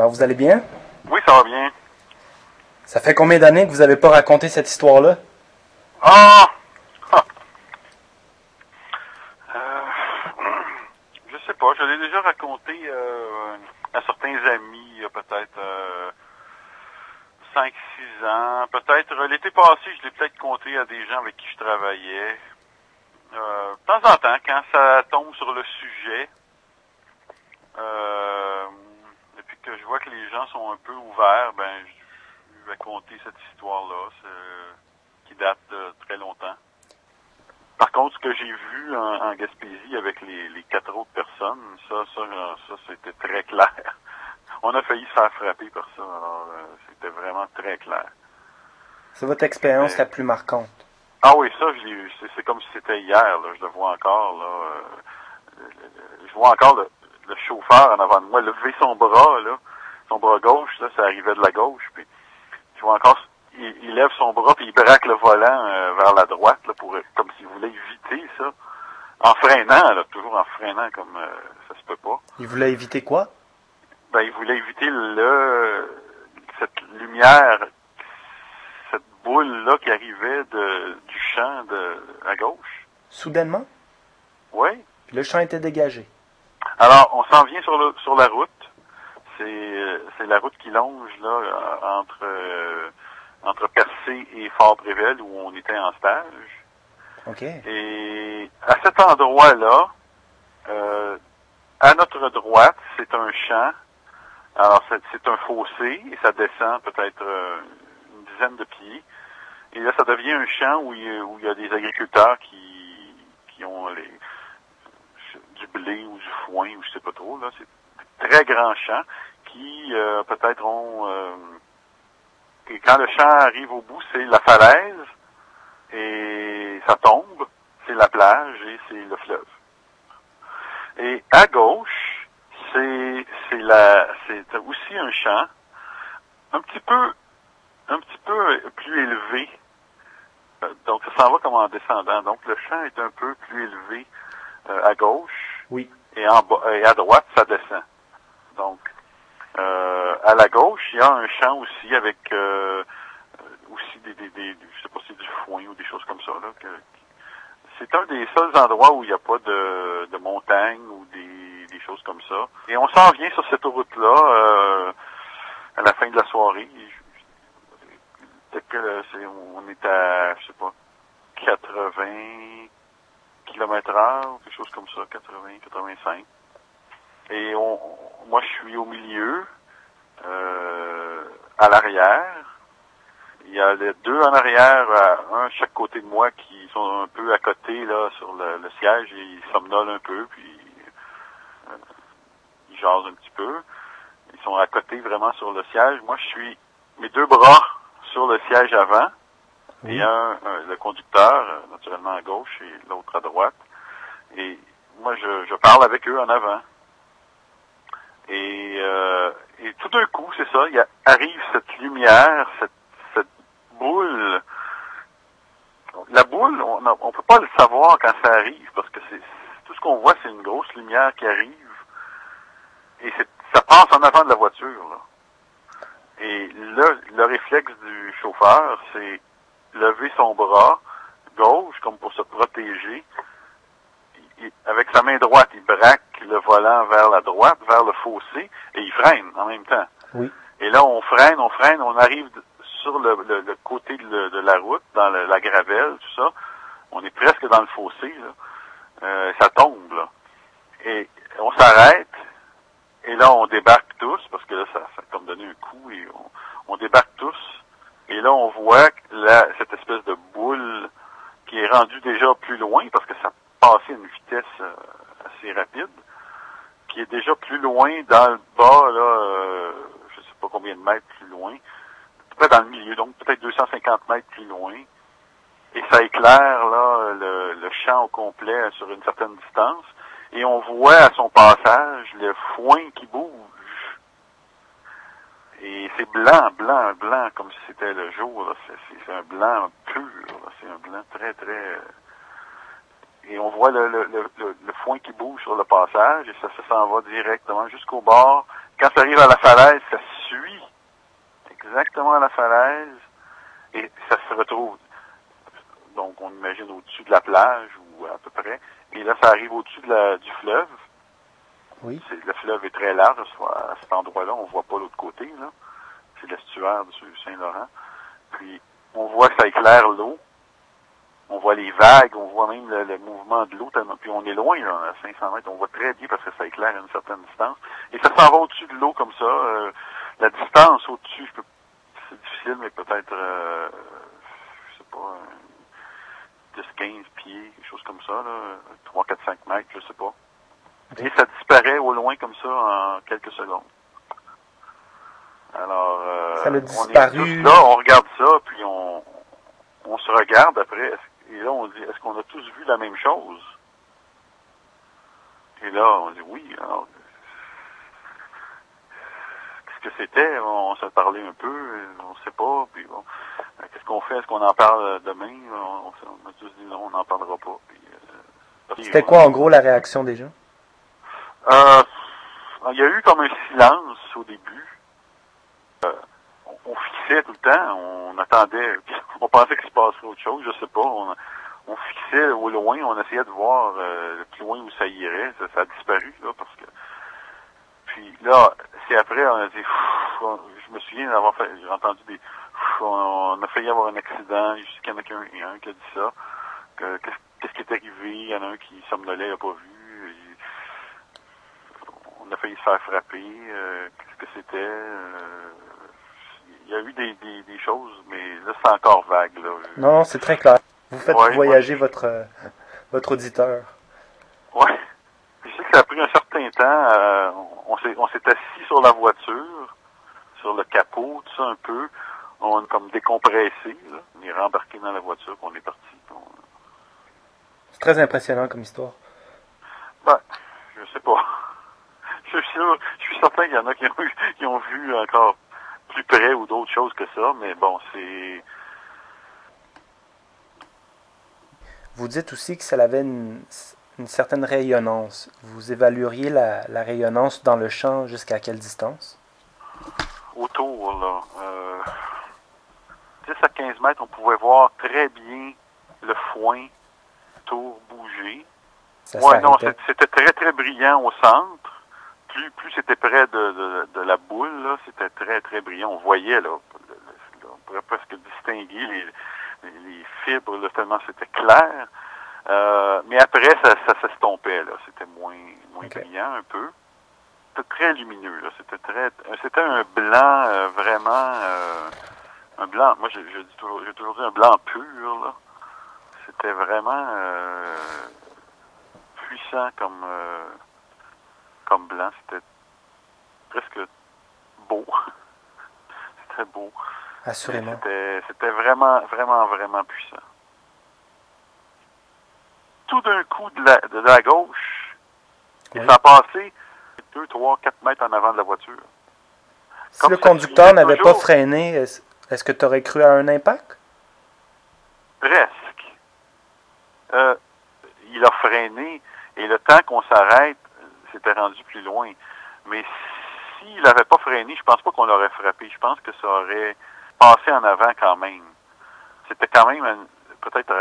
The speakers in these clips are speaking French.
Alors, vous allez bien? Oui, ça va bien. Ça fait combien d'années que vous n'avez pas raconté cette histoire-là? Ah! Ah. Je sais pas, je l'ai déjà raconté à certains amis il y a peut-être 5-6 ans. Peut-être l'été passé, je l'ai peut-être conté à des gens avec qui je travaillais. De temps en temps, quand ça tombe sur le sujet, depuis que je vois que les gens sont un peu ouverts, ben je vais compter cette histoire-là, qui date de très longtemps. Par contre, ce que j'ai vu en Gaspésie avec les 4 autres personnes, ça c'était très clair. On a failli se faire frapper par ça, alors c'était vraiment très clair. C'est votre expérience la plus marquante. Ah oui, ça, c'est comme si c'était hier, là, je le vois encore, là. Je vois encore le chauffeur en avant de moi lever son bras, là, son bras gauche, là, ça arrivait de la gauche, puis je vois encore, il lève son bras puis il braque le volant vers la droite, là, comme s'il voulait éviter ça, en freinant, là, toujours en freinant comme ça se peut pas. Il voulait éviter quoi? Ben, il voulait éviter cette lumière, cette boule-là qui arrivait du champ à gauche. Soudainement? Oui. Puis le champ était dégagé. Alors, on s'en vient sur la route. C'est la route qui longe là entre Percé et Fort-Prével où on était en stage. OK. Et à cet endroit-là, à notre droite, c'est un champ. Alors, c'est un fossé et ça descend peut-être une dizaine de pieds. Et là, ça devient un champ où il y a des agriculteurs qui ont du blé ou du foin ou je sais pas trop. Là, c'est un très grand champ qui peut-être ont... et quand le champ arrive au bout, c'est la falaise et ça tombe, c'est la plage et c'est le fleuve. Et à gauche, c'est aussi un champ un petit peu plus élevé. Donc ça s'en va comme en descendant. Donc le champ est un peu plus élevé à gauche. Oui. Et en bas et à droite, ça descend. Donc à la gauche, il y a un champ aussi avec aussi je sais pas si c'est du foin ou des choses comme ça là. C'est un des seuls endroits où il n'y a pas de montagne ou des choses comme ça. Et on s'en vient sur cette route-là à la fin de la soirée. Peut-être que on est à, je sais pas, 80 km/h, quelque chose comme ça, 80, 85. Et moi, je suis au milieu, à l'arrière. Il y a les deux en arrière, un chaque côté de moi, qui sont un peu à côté là sur le siège et ils somnolent un peu, puis ils jasent un petit peu. Ils sont à côté vraiment sur le siège. Moi, je suis mes deux bras sur le siège avant. Oui. Et le conducteur, naturellement à gauche et l'autre à droite. Et moi, je parle avec eux en avant. Et tout d'un coup, c'est ça, arrive cette lumière, cette boule. La boule, on peut pas le savoir quand ça arrive, parce que tout ce qu'on voit, c'est une grosse lumière qui arrive. Et ça passe en avant de la voiture, là. Et là, le réflexe du chauffeur, c'est lever son bras gauche, comme pour se protéger. Avec sa main droite, il braque le volant vers la droite, vers le fossé, et il freine en même temps. Oui. Et là, on freine, on arrive sur le côté de la route, dans la gravelle, tout ça. On est presque dans le fossé, là. Ça tombe, là. Et on s'arrête, et là, on débarque tous, parce que là, ça a comme donné un coup, et on débarque tous. Et là, on voit cette espèce de boule qui est rendue déjà plus loin, parce que ça passait à une vitesse assez rapide, qui est déjà plus loin dans le bas, là, je sais pas combien de mètres plus loin, peut-être dans le milieu, donc peut-être 250 mètres plus loin. Et ça éclaire là le champ au complet sur une certaine distance. Et on voit à son passage le foin qui bouge. Et c'est blanc, blanc, blanc, comme si c'était le jour. Là. C'est un blanc pur. Là. C'est un blanc très, très... Et on voit le foin qui bouge sur le passage. Et ça s'en va directement jusqu'au bord Quand ça arrive à la falaise, ça suit exactement à la falaise et ça se retrouve, donc on imagine au-dessus de la plage ou à peu près, et là ça arrive au-dessus du fleuve. Oui. Le fleuve est très large à cet endroit-là, on voit pas l'autre côté, là. C'est l'estuaire du Saint-Laurent. Puis on voit que ça éclaire l'eau. On voit les vagues, on voit même le mouvement de l'eau tellement. Puis on est loin, là, à 500 mètres, on voit très bien parce que ça éclaire à une certaine distance. Et ça s'en va au-dessus de l'eau comme ça. La distance au-dessus, c'est difficile, mais peut-être, je sais pas, 10-15 pieds, quelque chose comme ça, là, 3, 4, 5 mètres, je sais pas. Et ça disparaît au loin comme ça en quelques secondes. Alors, Ça a on est disparu. tous là, on regarde ça, puis on se regarde après, et là on dit, est-ce qu'on a tous vu la même chose? Et là, on dit oui. Alors, qu'est-ce que c'était? On s'est parlé un peu, on sait pas, puis bon, qu'est-ce qu'on fait? Est-ce qu'on en parle demain? On a tous dit non, on n'en parlera pas. C'était quoi en gros la réaction des gens? Il y a eu comme un silence au début. On fixait tout le temps, on attendait, on pensait qu'il se passerait autre chose, je sais pas. On fixait au loin, on essayait de voir le plus loin où ça irait. Ça a disparu, là, parce que... Puis là, c'est après, on a dit... je me souviens d'avoir fait... J'ai entendu des... On a failli avoir un accident, je sais qu'il y en a un qui a dit ça. Qu'est-ce qui est arrivé? Il y en a un qui somnolait, il n'a pas vu. On a failli se faire frapper. Qu'est-ce que c'était? Il y a eu des choses, mais là, c'est encore vague, là. Non, c'est très clair. Vous faites voyager votre auditeur. Oui. Je sais que ça a pris un certain temps. On s'est assis sur la voiture, sur le capot, tout ça un peu. On est comme décompressé, là. On est rembarqué dans la voiture, puis on est parti. C'est très impressionnant comme histoire. Ben, je sais pas. Je suis certain qu'il y en a qui ont vu encore plus près ou d'autres choses que ça, mais bon, c'est... Vous dites aussi que ça avait une certaine rayonnance. Vous évalueriez la rayonnance dans le champ jusqu'à quelle distance? Autour, là. 10 à 15 mètres, on pouvait voir très bien le foin autour bouger. Ouais, non, c'était très, très brillant au centre. Plus c'était près de la boule, là, c'était très, très brillant. On voyait, là, on pourrait presque distinguer les fibres, là, tellement c'était clair. Mais après, ça s'estompait, là. C'était moins brillant un peu. C'était très lumineux, là. C'était un blanc vraiment, un blanc. Moi, j'ai toujours dit un blanc pur, là. C'était vraiment puissant comme blanc. C'était presque beau. C'était beau. Assurément. C'était vraiment, vraiment, vraiment puissant. Tout d'un coup, de la gauche, oui. Et ça a passé 2, 3, 4 mètres en avant de la voiture. Si comme le conducteur n'avait pas freiné, est-ce que tu aurais cru à un impact? Presque. Il a freiné et le temps qu'on s'arrête, c'était rendu plus loin. Mais s'il n'avait pas freiné, je pense pas qu'on l'aurait frappé. Je pense que ça aurait passé en avant quand même. C'était quand même peut-être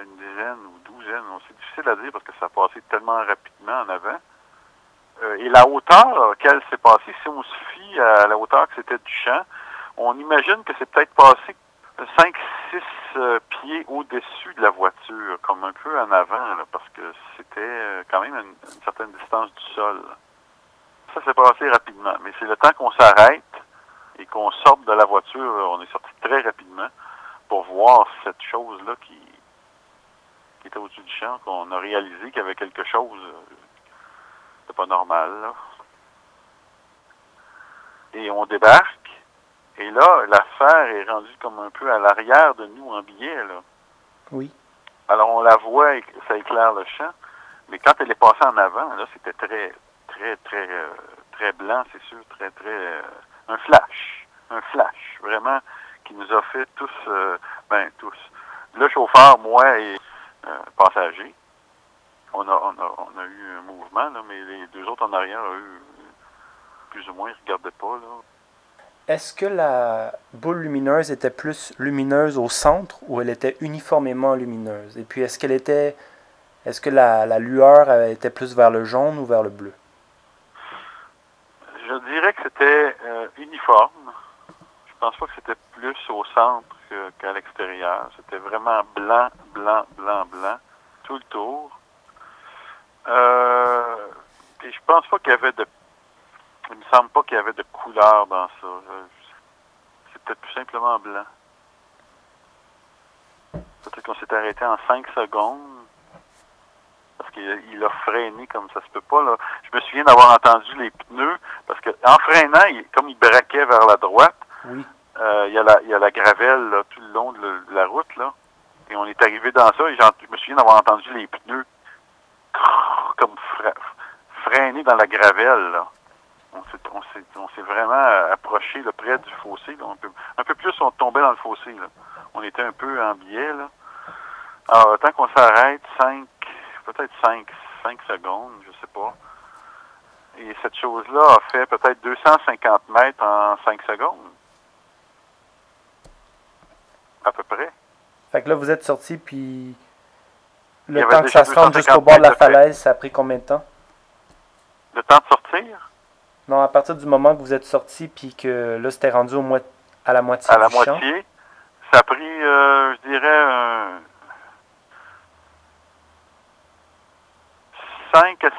une dizaine ou douzaine. C'est difficile à dire parce que ça a passé tellement rapidement en avant. Et la hauteur qu'elle s'est passée, si on se fie à la hauteur que c'était du champ, on imagine que c'est peut-être passé 5-6 pieds au-dessus de la voiture, comme un peu en avant, là, parce que c'était quand même une certaine distance du sol. Ça s'est passé rapidement, mais c'est le temps qu'on s'arrête et qu'on sorte de la voiture, on est sorti très rapidement pour voir cette chose-là qui était au-dessus du champ, qu'on a réalisé qu'il y avait quelque chose de pas normal, là. Et on débarque. Et là, l'affaire est rendue comme un peu à l'arrière de nous en biais, là. Oui. Alors, on la voit, et ça éclaire le champ. Mais quand elle est passée en avant, là, c'était très, très, très, très blanc, c'est sûr, très, très... un flash. Un flash, vraiment, qui nous a fait tous, tous. Le chauffeur, moi et passager, on a eu un mouvement, là, mais les deux autres en arrière ont eu plus ou moins, il regardait pas, là. Est-ce que la boule lumineuse était plus lumineuse au centre ou elle était uniformément lumineuse? Et puis, est-ce que la lueur était plus vers le jaune ou vers le bleu? Je dirais que c'était uniforme. Je pense pas que c'était plus au centre qu'à l'extérieur. C'était vraiment blanc, blanc, blanc, blanc, tout le tour. Puis je pense pas qu'il y avait de... Il me semble pas qu'il y avait de couleur dans ça. C'était tout simplement blanc. Peut-être qu'on s'est arrêté en 5 secondes. Parce qu'il a freiné comme ça se peut pas, là. Je me souviens d'avoir entendu les pneus, parce que en freinant, comme il braquait vers la droite, Oui. il y a la gravelle là, tout le long de la route, là. Et on est arrivé dans ça, et je me souviens d'avoir entendu les pneus comme freiner dans la gravelle, là. On s'est vraiment approché là, près du fossé. Là. Un peu plus, on tombait dans le fossé. Là. On était un peu en biais. Là. Alors, tant qu'on s'arrête, peut-être 5 secondes, je sais pas. Et cette chose-là a fait peut-être 250 mètres en 5 secondes. À peu près. Fait que là, vous êtes sorti, puis le temps que ça se rende 250 jusqu'au bord de la mètres de fait. falaise, ça a pris combien de temps? Le temps de sortir? Non, à partir du moment que vous êtes sorti, puis que là, c'était rendu à la moitié À la du champ. moitié. Ça a pris, je dirais, 5 à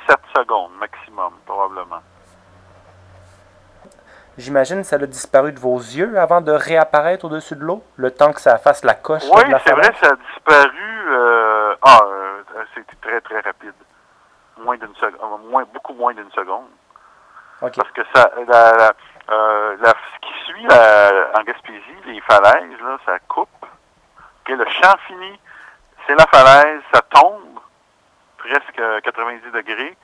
7 secondes maximum, probablement. J'imagine que ça a disparu de vos yeux avant de réapparaître au-dessus de l'eau, le temps que ça fasse la coche Oui, de la c'est falaise. vrai, ça a disparu. C'était très, très rapide. Beaucoup moins d'une seconde. OK. Parce que ce qui suit en Gaspésie, les falaises, là, ça coupe. Okay, le champ fini, c'est la falaise, ça tombe presque 90 degrés.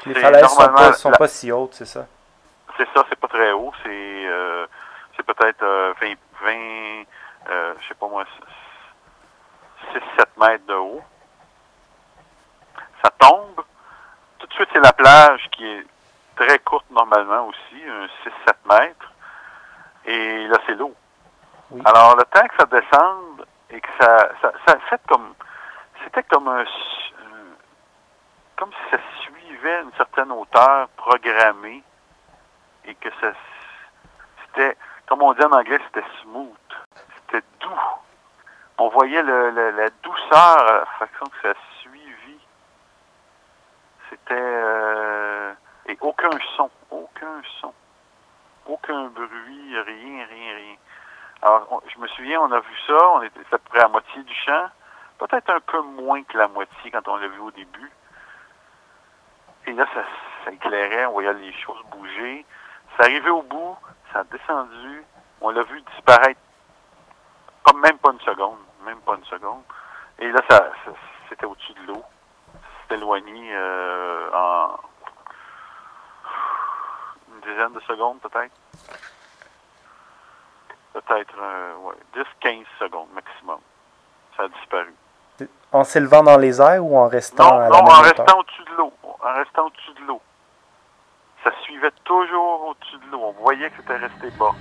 Les falaises sont pas si hautes, c'est ça? C'est ça, c'est pas très haut. C'est peut-être 20 je sais pas moi, 6-7 mètres de haut. Ça tombe. Tout de suite, c'est la plage qui est très courte normalement aussi, un 6-7 mètres. Et là, c'est l'eau. Oui. Alors, le temps que ça descende et que ça fait comme... C'était comme comme si ça suivait une certaine hauteur programmée et que c'était, comme on dit en anglais, c'était smooth. C'était doux. On voyait la douceur à la façon que ça a suivi. C'était... et aucun son. Aucun bruit, rien. Alors, je me souviens, on a vu ça, on était à peu près à moitié du champ. Peut-être un peu moins que la moitié quand on l'a vu au début. Et là, ça éclairait, on voyait les choses bouger. Ça arrivait au bout, ça a descendu, on l'a vu disparaître, même pas une seconde. Et là, c'était au-dessus de l'eau. C'était éloigné en une dizaine de secondes, peut-être. Peut-être 10-15 secondes maximum. Ça a disparu. En s'élevant dans les airs ou en restant à la même en hauteur? restant au-dessus de l'eau. En restant au-dessus de l'eau. Ça suivait toujours au-dessus de l'eau. On voyait que c'était resté bas.